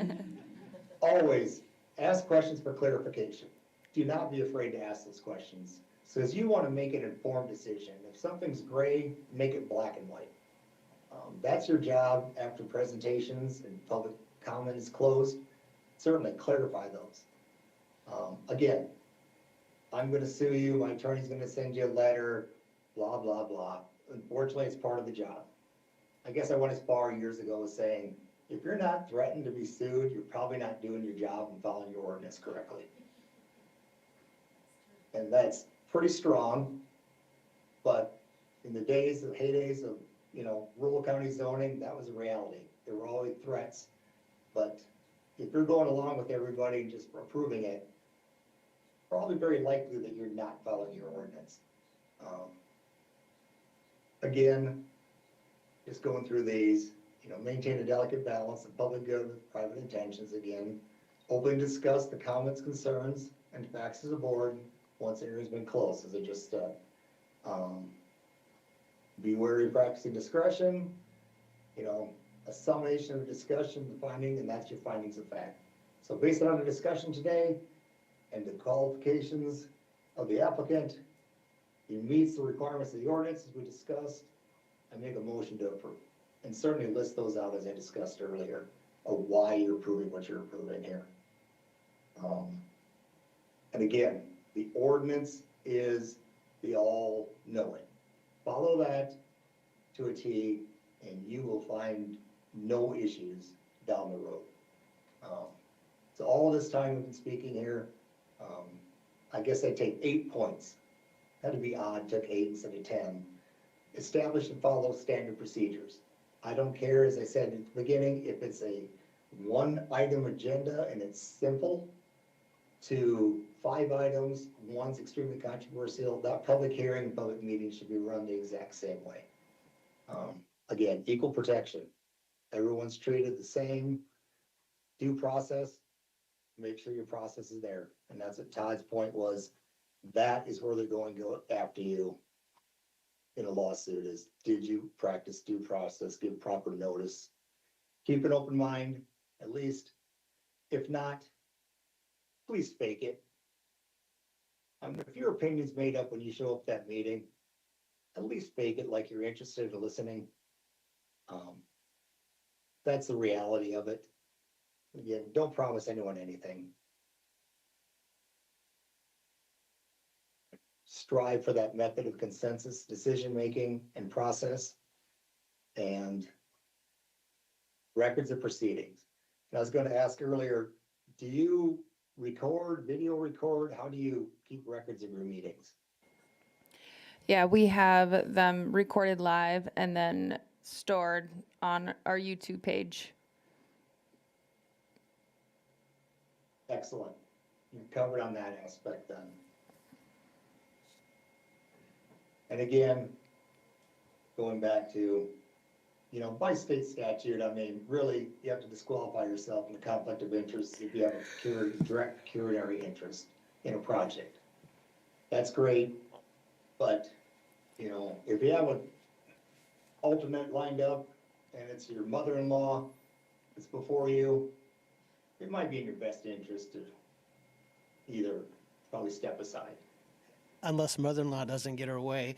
Always ask questions for clarification. Do not be afraid to ask those questions. So as you want to make an informed decision, if something's gray, make it black and white. That's your job after presentations and public comment is closed. Certainly clarify those. Again, I'm going to sue you, my attorney's going to send you a letter, blah, blah, blah. Unfortunately, it's part of the job. I guess I went as far years ago as saying, if you're not threatened to be sued, you're probably not doing your job and following your ordinance correctly. And that's pretty strong, but in the heydays of, you know, rural county zoning, that was a reality. There were always threats, but if you're going along with everybody and just approving it, probably very likely that you're not following your ordinance. Again, just going through these, you know, maintain a delicate balance of public good with private intentions. Again, openly discuss the comments, concerns, and facts as a board once the hearing's been closed, as I just said. Be wary of practicing discretion, you know, a summation of a discussion, the finding, and that's your findings of fact. So based on the discussion today and the qualifications of the applicant, he meets the requirements of the ordinance as we discussed, I make a motion to approve. And certainly list those out as I discussed earlier, of why you're approving what you're approving here. And again, the ordinance is the all-knowing. Follow that to a T, and you will find no issues down the road. It's all all this time we've been speaking here, I guess I'd take 8 points. Had to be odd, took 8 instead of 10. Establish and follow standard procedures. I don't care, as I said at the beginning, if it's a one-item agenda and it's simple, to 5 items, one's extremely controversial, that public hearing, public meeting should be run the exact same way. Again, equal protection. Everyone's treated the same. Due process, make sure your process is there. And that's what Todd's point was. That is where they're going to go after you in a lawsuit is, did you practice due process, give proper notice? Keep an open mind, at least. If not, please fake it. If your opinion's made up when you show up at that meeting, at least fake it like you're interested in listening. That's the reality of it. Again, don't promise anyone anything. Strive for that method of consensus, decision-making and process, and records of proceedings. And I was going to ask earlier, do you record, video record? How do you keep records of your meetings? Yeah, we have them recorded live and then stored on our YouTube page. Excellent. You're covered on that aspect then. And again, going back to, by state statute, I mean, really, you have to disqualify yourself in a conflict of interest if you have a direct pecuniary interest in a project. That's great, but, if you have an alternate lined up and it's your mother-in-law that's before you, it might be in your best interest to either probably step aside. Unless mother-in-law doesn't get her way.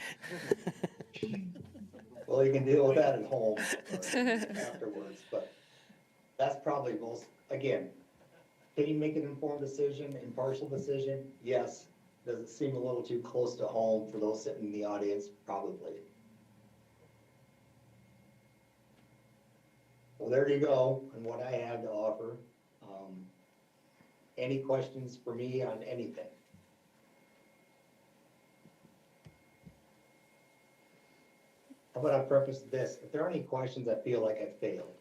Well, you can deal with that at home afterwards, but that's probably most, again, can you make an informed decision, impartial decision? Yes. Does it seem a little too close to home for those sitting in the audience? Probably. Well, there you go, and what I have to offer. Any questions for me on anything? How about I preface this? If there are any questions, I feel like I failed.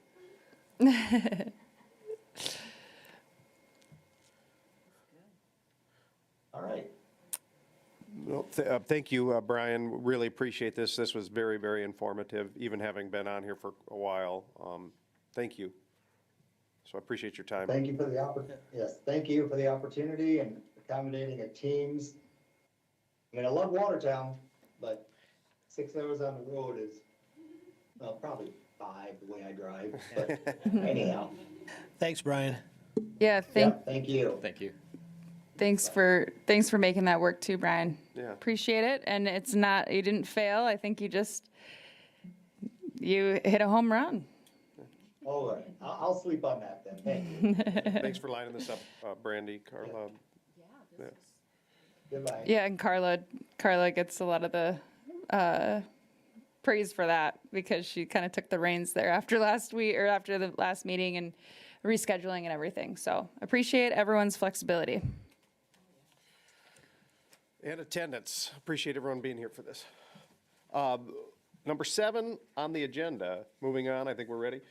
All right. Well, thank you, Brian. Really appreciate this. This was very, very informative, even having been on here for a while. Thank you. So I appreciate your time. Thank you for the yes, thank you for the opportunity and accommodating at teams. I mean, I love Watertown, but 6 hours on the road is, well, probably 5 the way I drive, but anyhow. Thanks, Brian. Yeah, Yeah, thank you. Thank you. thanks for making that work too, Brian. Yeah. Appreciate it. And it's not, you didn't fail. I think you hit a home run. All right, I'll sleep on that then, thank you. Thanks for lining this up, Brandy, Carla. Yeah. Goodbye. Yeah, and Carla gets a lot of the praise for that because she kind of took the reins there after last week or after the last meeting and rescheduling and everything. So appreciate everyone's flexibility. And attendance. Appreciate everyone being here for this. Number 7 on the agenda, moving on, I think we're ready.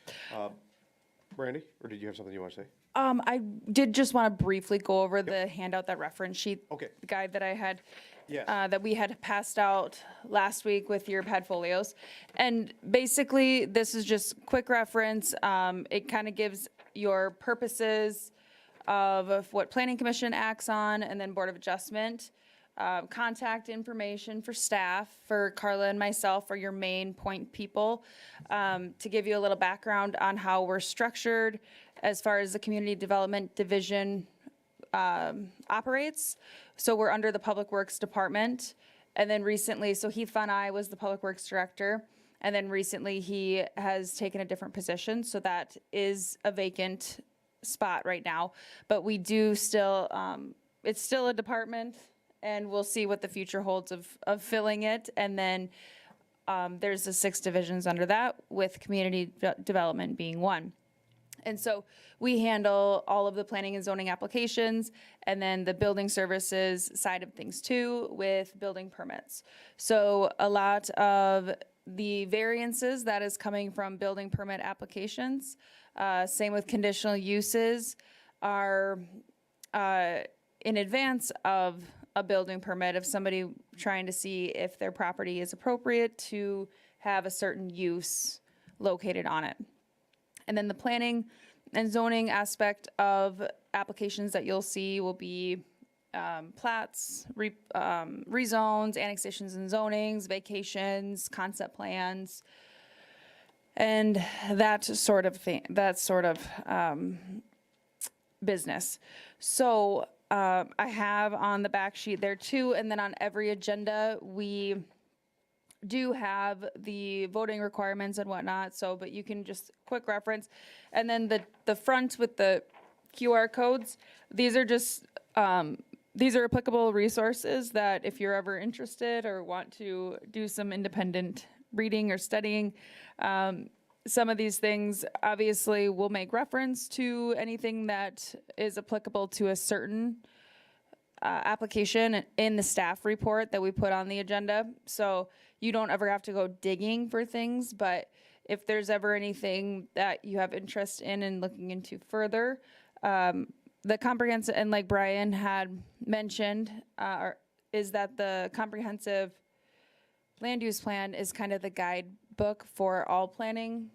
Brandy, or did you have something you want to say? I did just want to briefly go over the handout, that reference sheet. Okay. Guide that I had. Yes. That we had passed out last week with your padfolios. And basically, this is just quick reference. It kind of gives your purposes of what Planning Commission acts on and then Board of Adjustment. Contact information for staff, for Carla and myself are your main point people, to give you a little background on how we're structured as far as the Community Development Division operates. So we're under the Public Works Department. And then recently, so Heath Von I was the Public Works Director. And then recently he has taken a different position. So that is a vacant spot right now. But we do still, it's still a department. And we'll see what the future holds of filling it. And then there's the 6 divisions under that, with community development being one. And so we handle all of the planning and zoning applications and then the building services side of things too with building permits. So a lot of the variances that is coming from building permit applications, same with conditional uses, are in advance of a building permit of somebody trying to see if their property is appropriate to have a certain use located on it. And then the planning and zoning aspect of applications that you'll see will be plats, rezones, annexations and zonings, vacations, concept plans, and that sort of thing, business. So I have on the back sheet there too, and then on every agenda, we do have the voting requirements and whatnot, so, but you can just quick reference. And then the front with the QR codes, these are just, these are applicable resources that if you're ever interested or want to do some independent reading or studying, some of these things obviously will make reference to anything that is applicable to a certain application in the staff report that we put on the agenda. So you don't ever have to go digging for things, but if there's ever anything that you have interest in and looking into further, the comprehensive, and like Brian had mentioned, is that the comprehensive land use plan is kind of the guidebook for all planning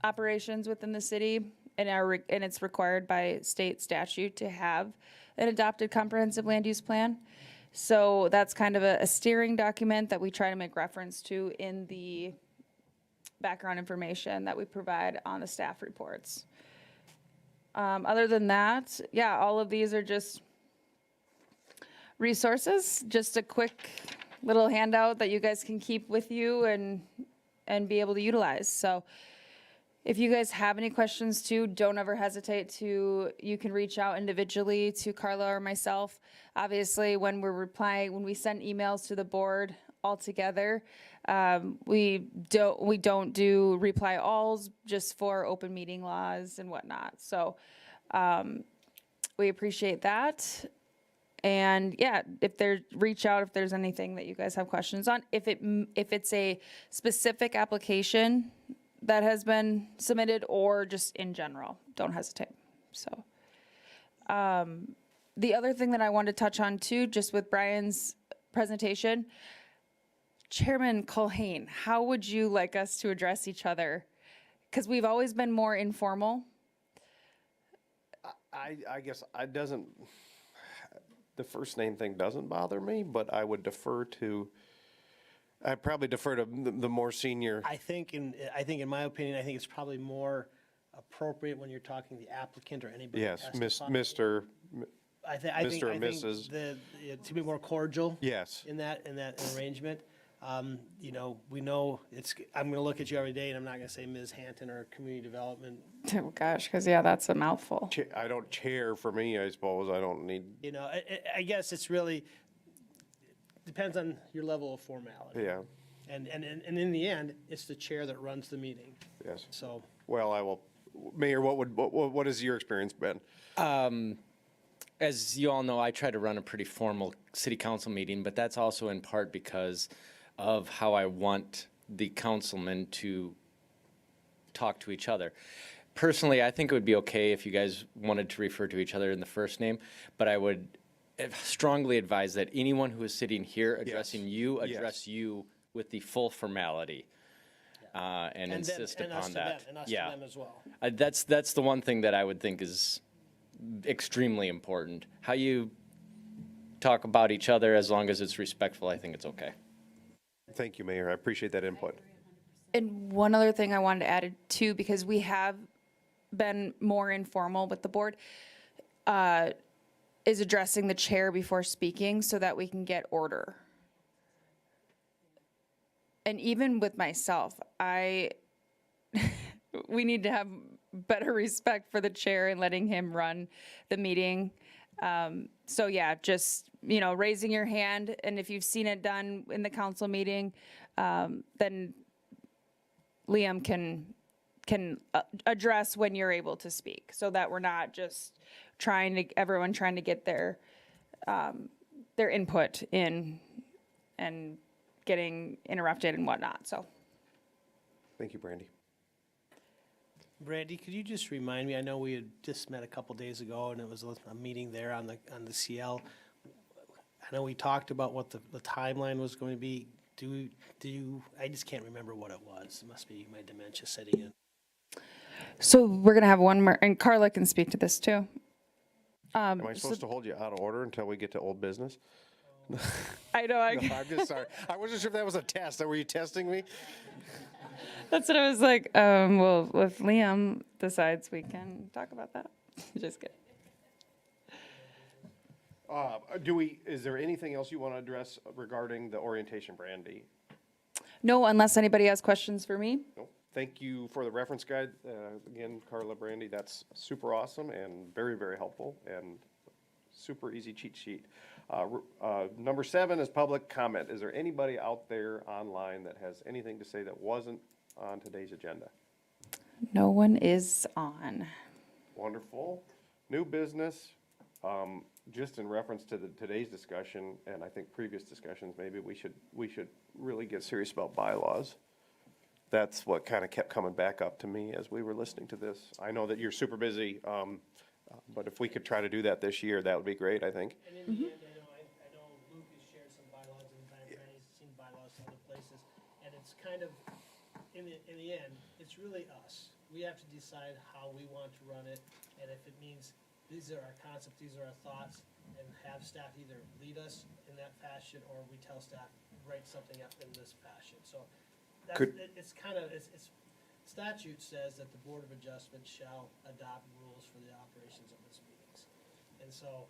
operations within the city, and it's required by state statute to have an adopted comprehensive land use plan. So that's kind of a steering document that we try to make reference to in the background information that we provide on the staff reports. Other than that, yeah, all of these are just resources, just a quick little handout that you guys can keep with you and be able to utilize. So if you guys have any questions too, don't ever hesitate to, you can reach out individually to Carla or myself. Obviously, when we send emails to the board all together, we don't do reply alls just for open meeting laws and whatnot. So we appreciate that. And yeah, reach out if there's anything that you guys have questions on. If it's a specific application that has been submitted or just in general, don't hesitate. So the other thing that I wanted to touch on too, just with Brian's presentation, Chairman Culhane, how would you like us to address each other? Because we've always been more informal. I guess the first name thing doesn't bother me, but I would I'd probably defer to the more senior. I think in my opinion, I think it's probably more appropriate when you're talking the applicant or anybody. Yes, who has to talk. Mr. I think Mr. and Mrs.. To be more cordial. Yes. In that arrangement. You know, we know I'm going to look at you every day and I'm not going to say Ms. Hanton or community development. Oh gosh, because yeah, that's a mouthful. I don't chair for me, I suppose. I don't need, You know, I guess it's really, depends on your level of formality. yeah, And in the end, it's the chair that runs the meeting. yes. So, Well, I will, Mayor, what has your experience been? As you all know, I try to run a pretty formal city council meeting, but that's also in part because of how I want the councilmen to talk to each other. Personally, I think it would be okay if you guys wanted to refer to each other in the first name, but I would strongly advise that anyone who is sitting here addressing you, Yes. address you with the full formality, and insist and us upon to them, that. and us to Yeah. them as well. That's the one thing that I would think is extremely important. How you talk about each other, as long as it's respectful, I think it's okay. Thank you, Mayor. I appreciate that input. And one other thing I wanted to add too, because we have been more informal with the board, is addressing the chair before speaking so that we can get order. And even with myself, we need to have better respect for the chair and letting him run the meeting. So yeah, just, raising your hand, and if you've seen it done in the council meeting, then Liam can can address when you're able to speak, so that we're not just everyone trying to get their input in and getting interrupted and whatnot, so. Thank you, Brandy. Brandy, could you just remind me, I know we had just met a couple days ago and it was a meeting there on the CL. I know we talked about what the timeline was going to be. I just can't remember what it was. It must be my dementia setting in. So we're gonna have one more, and Carla can speak to this too. Am I supposed to hold you out of order until we get to old business? I know, No, I'm just sorry. I wasn't sure if that was a test. Were you testing me? that's what I was like, well, if Liam decides we can talk about that. Just kidding. Is there anything else you want to address regarding the orientation, Brandy? No, unless anybody has questions for me. No. Thank you for the reference guide. Again, Carla, Brandy, that's super awesome and very, very helpful and super easy cheat sheet. Number 7 is public comment. Is there anybody out there online that has anything to say that wasn't on today's agenda? No one is on. Wonderful. New business, just in reference to today's discussion, and I think previous discussions, maybe we should really get serious about bylaws. That's what kind of kept coming back up to me as we were listening to this. I know that you're super busy, but if we could try to do that this year, that would be great, I think. And in the end, I know Luke has shared some bylaws in the time, Brandy's seen bylaws in other places, and it's kind of, in the end, it's really us. We have to decide how we want to run it, and if it means these are our concepts, these are our thoughts, and have staff either lead us in that fashion, or we tell staff, write something up in this fashion. So that's, it's kind of, it's statute says that the Board of Adjustment shall adopt rules for the operations of its meetings. And so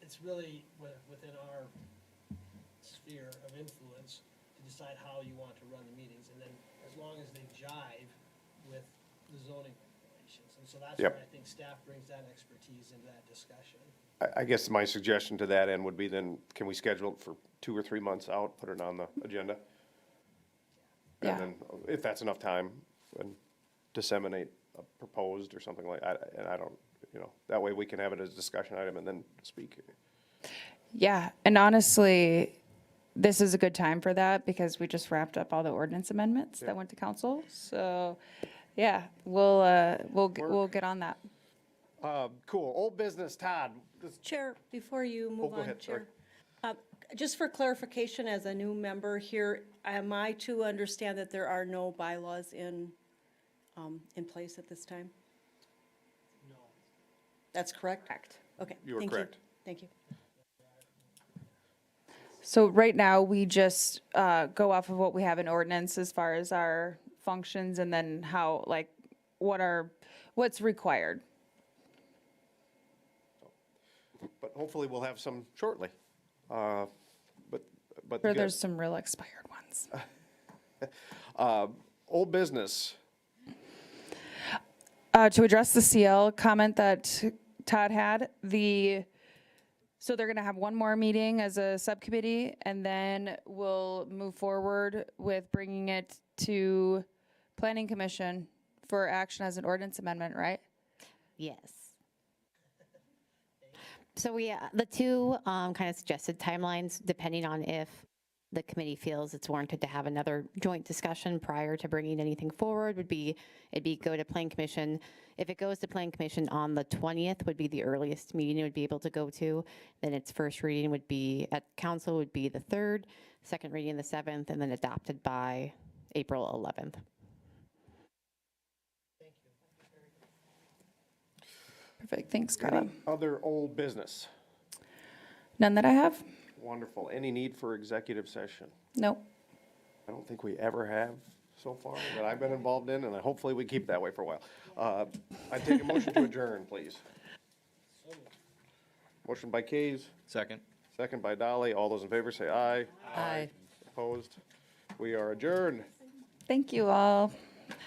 it's really within our sphere of influence to decide how you want to run the meetings, and then as long as they jive with the zoning regulations. And so that's Yep. where I think staff brings that expertise into that discussion. I guess my suggestion to that end would be then, can we schedule it for 2 or 3 months out, put it on the agenda? Yeah. And then, if that's enough time, and disseminate a proposed or something like, and I don't, that way we can have it as a discussion item and then speak. Yeah, and honestly, this is a good time for that because we just wrapped up all the ordinance amendments that went to council. So, yeah, we'll get on that. Cool, old business, Todd. Chair, before you move go on, ahead, sorry. Chair. Just for clarification, as a new member here, am I to understand that there are no bylaws in place at this time? No. That's correct? Correct. Okay. You are thank correct. Thank you. So right now, we just go off of what we have in ordinance as far as our functions and then how, like, what's required. But hopefully we'll have some shortly. But Sure, good. there's some real expired ones. Old business, To address the CL comment that Todd had, so they're gonna have one more meeting as a subcommittee, and then we'll move forward with bringing it to Planning Commission for action as an ordinance amendment, right? Yes. So the two kind of suggested timelines, depending on if the committee feels it's warranted to have another joint discussion prior to bringing anything forward, it'd be go to Plan Commission. If it goes to Plan Commission on the 20th would be the earliest meeting it would be able to go to. Then its first reading would be at council would be the 3rd, second reading the 7th, and then adopted by April 11th. Perfect, thanks, Carla. other old business. None that I have? Wonderful. Any need for executive session? Nope. I don't think we ever have so far that I've been involved in, and hopefully we keep that way for a while. I take a motion to adjourn, please. Motion by Kays, Second. second by Dolly. All those in favor say aye. Aye. Opposed? We are adjourned. Thank you all. Have